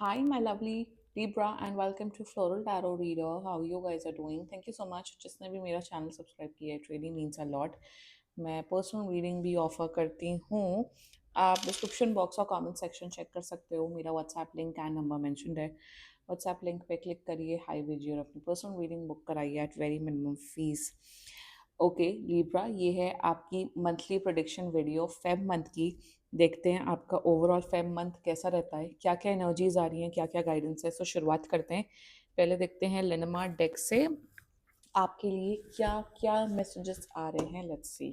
Hi, my lovely Libra, and welcome to Floral Tarot Reader. How you guys are doing? Thank you so much. जिसने भी मेरा channel subscribe किया है, it really means a lot. मैं personal reading भी offer करती हूँ. आप डिस्क्रिप्शन बॉक्स और कमेंट सेक्शन चेक कर सकते हो. मेरा WhatsApp link and number mentioned है. व्हाट्सएप लिंक पे क्लिक करिए, हाई भेजिए और अपनी पर्सनल रीडिंग बुक कराइए at very minimum fees. Okay Libra, ये है आपकी monthly prediction video Feb month की. देखते हैं आपका ओवरऑल फेब मंथ कैसा रहता है, क्या क्या एनर्जीज आ रही हैं, क्या क्या गाइडेंस है. सो शुरुआत करते हैं. पहले देखते हैं लेनमार डेक से आपके लिए क्या क्या मैसेजेस आ रहे हैं. Let's see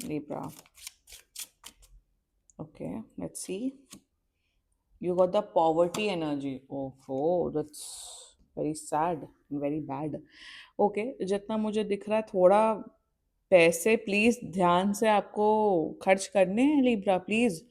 Libra. Okay, let's see. You got the poverty energy. Oh, that's very sad and very bad. Okay, जितना मुझे दिख रहा है थोड़ा पैसे प्लीज ध्यान से आपको खर्च करने हैं लिब्रा प्लीज.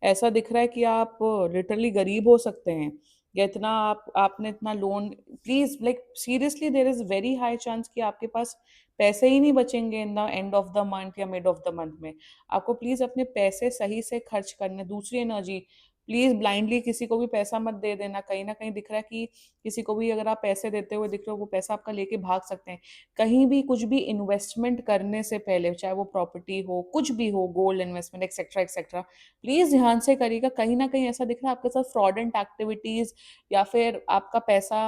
ऐसा दिख रहा है कि आप लिटरली गरीब हो सकते हैं. या इतना आपने इतना loan, please like seriously there is very high chance कि आपके पास पैसे ही नहीं बचेंगे in the end of the month या मिड ऑफ द मंथ में. आपको प्लीज अपने पैसे सही से खर्च करने. दूसरी एनर्जी, प्लीज ब्लाइंडली किसी को भी पैसा मत दे देना. कहीं ना कहीं दिख रहा है कि किसी को भी अगर आप पैसे देते हुए दिख रहे हो, वो पैसा आपका लेके भाग सकते हैं. कहीं भी कुछ भी इन्वेस्टमेंट करने से पहले, चाहे वो प्रॉपर्टी हो, कुछ भी हो, gold investment etcetera etcetera, please ध्यान से करिएगा. कहीं ना कहीं ऐसा दिख रहा है आपके साथ फ्रॉडेंट एक्टिविटीज या फिर आपका पैसा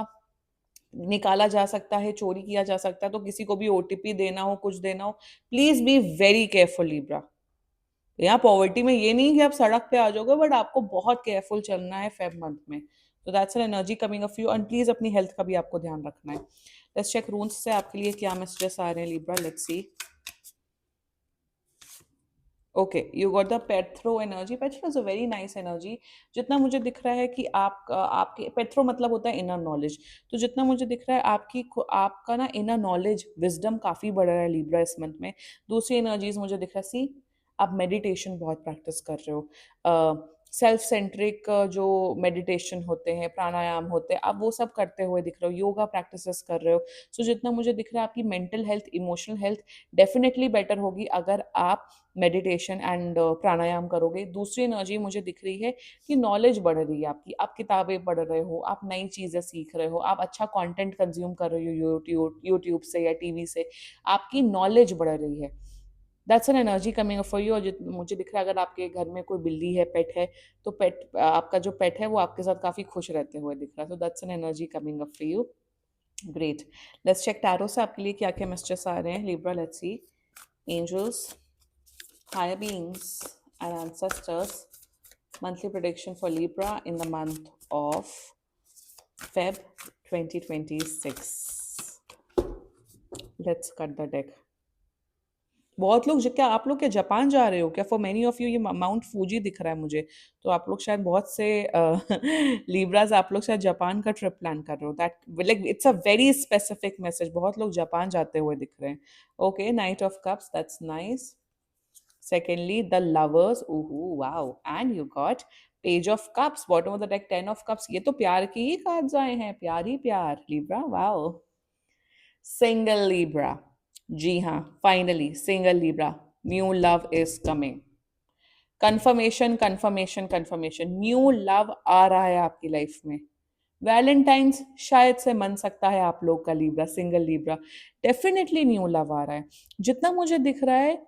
निकाला जा सकता है, चोरी किया जा सकता है. तो किसी को भी ओटीपी देना हो, कुछ देना हो, please be very careful Libra. यहाँ पॉवर्टी में ये नहीं कि आप सड़क पे आ जाओगे, बट आपको बहुत केयरफुल चलना है फेब मंथ में. तो that's an energy coming of you. And please अपनी हेल्थ का भी आपको ध्यान रखना है. लेट्स चेक रून्स से आपके लिए क्या मैसेजेस आ रहे हैं Libra. Let's see. Okay, you got the पेथ्रो एनर्जी. पेथ्रो is a very nice energy. जितना मुझे दिख रहा है कि आप आपके पेथ्रो मतलब होता है इनर नॉलेज. तो जितना मुझे दिख रहा है आपका ना इनर नॉलेज, विजडम काफी बढ़ रहा है लिब्रा इस मंथ में. दूसरी एनर्जीज मुझे दिख रहा है, सी आप मेडिटेशन बहुत प्रैक्टिस कर रहे हो. सेल्फ सेंट्रिक जो मेडिटेशन होते हैं, प्राणायाम होते हैं, आप वो सब करते हुए दिख रहे हो. योगा प्रैक्टिसेस कर रहे हो. सो जितना मुझे दिख रहा है आपकी mental health, emotional health definitely better होगी अगर आप मेडिटेशन एंड प्राणायाम करोगे. दूसरी एनर्जी मुझे दिख रही है कि नॉलेज बढ़ रही है आपकी. आप किताबें पढ़ रहे हो, आप नई चीज़ें सीख रहे हो, आप अच्छा कंटेंट कंज्यूम कर रहे हो यूट्यूब से या टीवी से. आपकी नॉलेज बढ़ रही है. That's an energy coming for you. और मुझे दिख रहा है अगर आपके घर में कोई बिल्ली है, पेट है, तो पेट, आपका जो पेट है वो आपके साथ काफ़ी खुश रहते हुए दिख रहा है. तो that's an energy coming up for you. Great. Let's check tarot से आपके लिए क्या क्या मैसेजेस आ रहे हैं Libra. Let's see. Angels, higher beings, and ancestors. Monthly prediction for Libra in the month of Feb 2026. Let's cut the deck. बहुत लोग, क्या आप लोग क्या जापान जा रहे हो क्या? फॉर मेनी ऑफ यू ये माउंट फूजी दिख रहा है मुझे. तो आप लोग शायद बहुत से लिब्राज, आप लोग शायद जापान का ट्रिप प्लान कर रहे हो. That like it's a very specific message. बहुत लोग जापान जाते हुए दिख रहे हैं. Okay, night of cups, that's nice. Secondly, the lovers. Ooh, wow. And you got Page of Cups. Bottom of the deck, 10 of Cups. ये तो प्यार की ही cards आए हैं. प्यार ही प्यार. Libra. Wow. Single Libra. जी हाँ, finally, single Libra. New love is coming. Confirmation, confirmation, confirmation. New love आ रहा है आपकी लाइफ में. वैलेंटाइंस शायद से मन सकता है आप लोग का Libra, single Libra. Definitely new love आ रहा है. जितना मुझे दिख रहा है,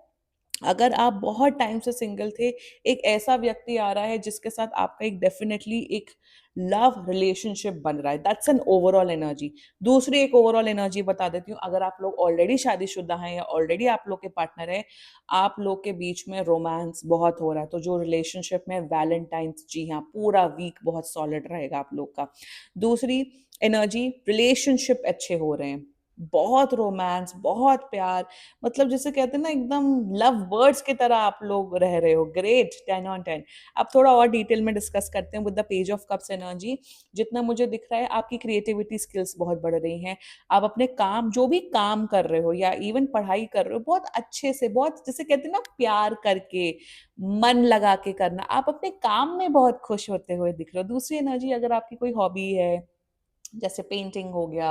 अगर आप बहुत टाइम से सिंगल थे, एक ऐसा व्यक्ति आ रहा है जिसके साथ आपका एक डेफिनेटली एक लव रिलेशनशिप बन रहा है. That's an overall energy. दूसरी एक ओवरऑल एनर्जी बता देती हूँ. अगर आप लोग ऑलरेडी शादीशुदा हैं या ऑलरेडी आप लोग के पार्टनर है, आप लोग के बीच में रोमांस बहुत हो रहा है. तो जो रिलेशनशिप में वैलेंटाइंस, जी हाँ, पूरा वीक बहुत सॉलिड रहेगा आप लोग का. दूसरी एनर्जी, रिलेशनशिप अच्छे हो रहे हैं, बहुत रोमांस, बहुत प्यार. मतलब जैसे कहते हैं ना, एकदम लव बर्ड्स की तरह आप लोग रह रहे हो. Great, 10 on 10. अब थोड़ा और डिटेल में डिस्कस करते हैं with the page of cups energy. जितना मुझे दिख रहा है आपकी क्रिएटिविटी स्किल्स बहुत बढ़ रही हैं. आप अपने काम, जो भी काम कर रहे हो या इवन पढ़ाई कर रहे हो, बहुत अच्छे से, बहुत जैसे कहते हैं ना प्यार करके, मन लगा के करना. आप अपने काम में बहुत खुश होते हुए दिख रहे हो. दूसरी एनर्जी, अगर आपकी कोई हॉबी है, जैसे पेंटिंग हो गया,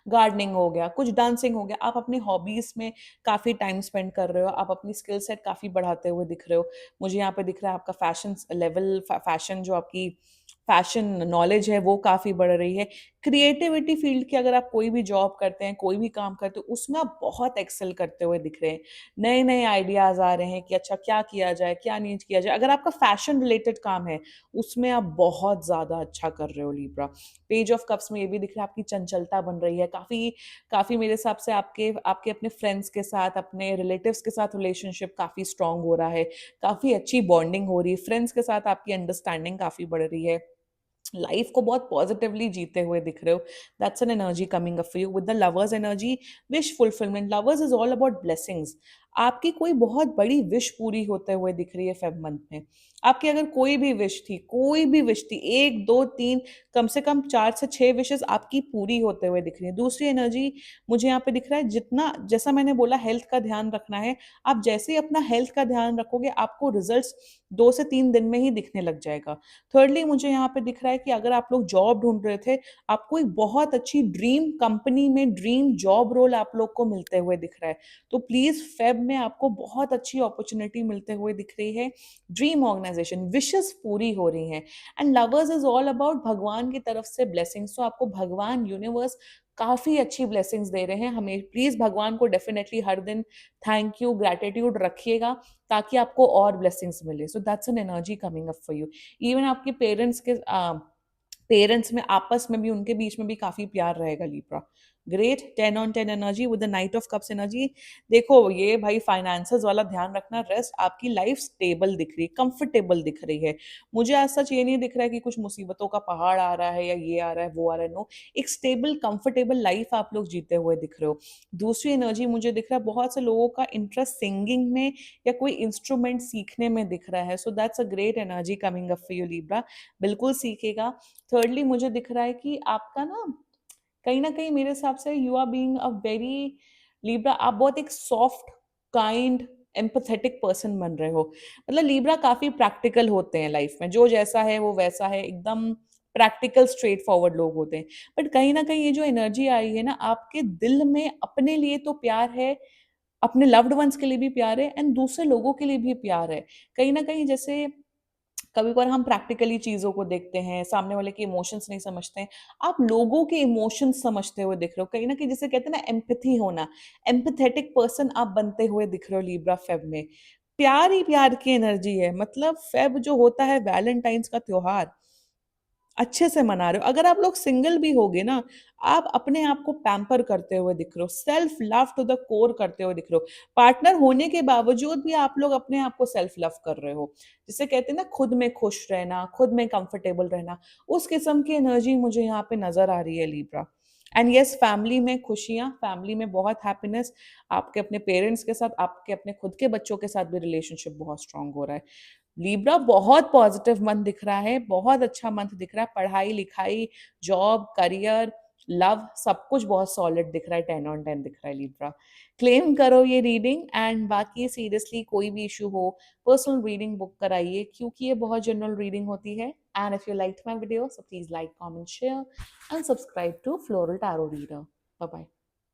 गार्डनिंग हो गया, कुछ डांसिंग हो गया, आप अपनी हॉबीज में काफी टाइम स्पेंड कर रहे हो. आप अपनी स्किल सेट काफी बढ़ाते हुए दिख रहे हो. मुझे यहाँ पे दिख रहा है आपका फैशन लेवल, फैशन जो आपकी फैशन नॉलेज है वो काफ़ी बढ़ रही है। क्रिएटिविटी फील्ड की अगर आप कोई भी जॉब करते हैं, कोई भी काम करते हो, उसमें आप बहुत एक्सेल करते हुए दिख रहे हैं। नए-नए आइडियाज़ आ रहे हैं कि अच्छा क्या किया जाए, क्या नहीं किया जाए। अगर आपका फैशन रिलेटेड काम है, उसमें आप बहुत ज़्यादा अच्छा कर रहे हो लिब्रा। पेज ऑफ कप्स में ये भी दिख रहा है आपकी चंचलता बन रही है। काफ़ी काफ़ी मेरे हिसाब से आपके आपके अपने फ्रेंड्स के साथ, अपने रिलेटिव्स के साथ रिलेशनशिप काफ़ी स्ट्रॉन्ग हो रहा है। काफ़ी अच्छी बॉन्डिंग हो रही है। फ्रेंड्स के साथ आपकी अंडरस्टैंडिंग काफ़ी बढ़ रही है। लाइफ को बहुत पॉजिटिवली जीते हुए दिख रहे हो। That's an energy coming up for you with the lovers energy. Wish fulfilment, lovers is all about blessings. आपकी कोई बहुत बड़ी विश पूरी होते हुए दिख रही है फेब मंथ में। आपकी अगर कोई भी विश थी, एक दो तीन, कम से कम 4 से 6 विशेस आपकी पूरी होते हुए दिख रही है। दूसरी एनर्जी मुझे यहाँ पे दिख रहा है, जितना जैसा मैंने बोला हेल्थ का ध्यान रखना है, आप जैसे ही अपना हेल्थ का ध्यान रखोगे आपको रिजल्ट्स 2 से 3 दिन में ही दिखने लग जाएगा। थर्डली मुझे यहाँ पे दिख रहा है कि अगर आप लोग जॉब ढूंढ रहे थे, आपको एक बहुत अच्छी ड्रीम कंपनी में ड्रीम जॉब रोल आप लोग को मिलते हुए दिख रहा है। तो प्लीज फेब में आपको बहुत अच्छी अपॉर्चुनिटी मिलते हुए दिख रही है। ड्रीम ऑर्गेनाइजेशन, विशेस पूरी हो रही हैं। And lovers is all about भगवान की तरफ से ब्लेसिंग्स। तो आपको भगवान यूनिवर्स काफी अच्छी ब्लेसिंग्स दे रहे हैं। हमें प्लीज भगवान को डेफिनेटली हर दिन थैंक यू ग्रैटिट्यूड रखिएगा, ताकि आपको और ब्लेसिंग्स मिले। So that's an energy coming up for you. Even आपके पेरेंट्स में आपस में भी, उनके बीच में भी काफी प्यार रहेगा Libra. Great 10 on 10 energy with the night of cups energy. देखो ये भाई फाइनेंसेस वाला ध्यान रखना। रेस्ट आपकी लाइफ स्टेबल दिख रही है, कंफर्टेबल दिख रही है। मुझे आज सच ये नहीं दिख रहा है कि कुछ मुसीबतों का पहाड़ आ रहा है या ये आ रहा है वो आ रहा है। नो, एक स्टेबल कंफर्टेबल लाइफ आप लोग जीते हुए दिख रहे हो। दूसरी एनर्जी मुझे दिख रहा है, बहुत से लोगों का इंटरेस्ट सिंगिंग में या कोई इंस्ट्रूमेंट सीखने में दिख रहा है। So that's a great energy coming up for you Libra. बिल्कुल सीखेगा। थर्डली मुझे दिख रहा है कि आपका ना कहीं मेरे हिसाब से you are being a very Libra, आप बहुत एक सॉफ्ट, काइंड, एम्पथेटिक पर्सन बन रहे हो। मतलब लिब्रा काफी प्रैक्टिकल होते हैं लाइफ में, जो जैसा है वो वैसा है, एकदम प्रैक्टिकल स्ट्रेट फॉरवर्ड लोग होते हैं। बट कहीं ना कहीं ये जो एनर्जी आई है ना, आपके दिल में अपने लिए तो प्यार है, अपने लव्ड वंस के लिए भी प्यार है, एंड दूसरे लोगों के लिए भी प्यार है। कहीं ना कहीं जैसे कभी कभार हम प्रैक्टिकली चीजों को देखते हैं, सामने वाले के इमोशंस नहीं समझते हैं। आप लोगों के इमोशंस समझते हुए दिख रहे हो। कहीं ना कहीं जिसे कहते हैं ना एम्पैथी होना, एम्पैथेटिक पर्सन आप बनते हुए दिख रहे हो लिब्रा फेब में। प्यार ही प्यार की एनर्जी है। मतलब फेब जो होता है वैलेंटाइंस का त्योहार, अच्छे से मना रहे हो। अगर आप लोग सिंगल भी होगे ना, आप अपने आप को पैम्पर करते हुए दिख रहे हो, self love to the core करते हुए दिख रहे हो। पार्टनर होने के बावजूद भी आप लोग अपने आप को सेल्फ लव कर रहे हो, जिसे कहते हैं ना खुद में खुश रहना, खुद में कंफर्टेबल रहना। उस किस्म की एनर्जी मुझे यहाँ पे नजर आ रही है लिब्रा। एंड यस, फैमिली में खुशियां, फैमिली में बहुत हैप्पीनेस। आपके अपने पेरेंट्स के साथ, आपके अपने खुद के बच्चों के साथ भी रिलेशनशिप बहुत स्ट्रांग हो रहा है। लीब्रा बहुत पॉजिटिव मंथ दिख रहा है, बहुत अच्छा मंथ दिख रहा है। पढ़ाई लिखाई, जॉब, करियर, लव, सब कुछ बहुत सॉलिड दिख रहा है। 10 on 10 दिख रहा है लीब्रा। क्लेम करो ये रीडिंग। एंड बाकी सीरियसली कोई भी इशू हो, पर्सनल रीडिंग बुक कराइए, क्योंकि ये बहुत जनरल रीडिंग होती है। And if you like my video, so please like, comment, share and subscribe to floral tarot reader. Bye bye.